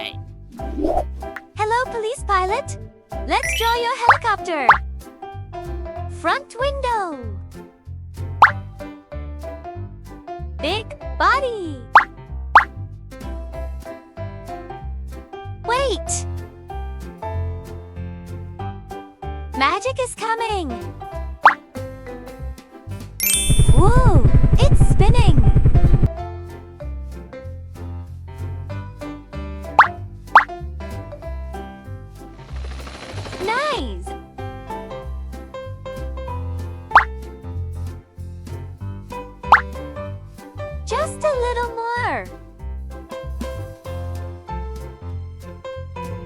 today. Hello, police pilot. Let's draw your helicopter. Front window. Big body. Wait! Magic is coming! Whoa! It's spinning! Nice! Just a little more!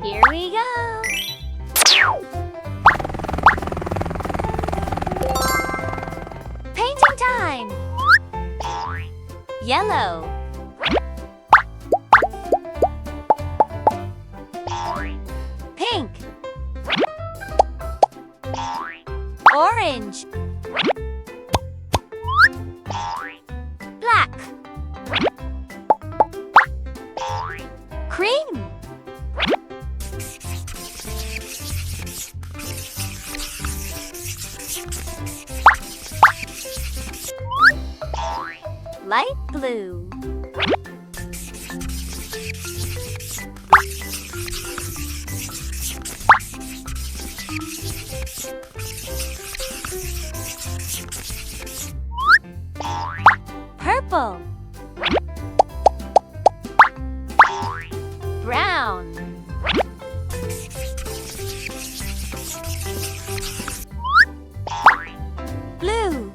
Here we go! Painting time! Yellow. Pink. Orange. Black. Cream. Light blue. Purple. Brown. Blue.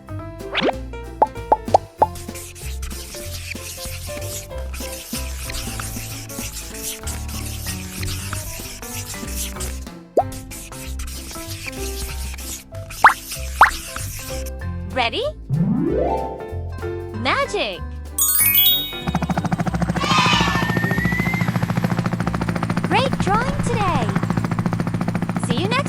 Ready? Magic! Great drawing today! See you next time!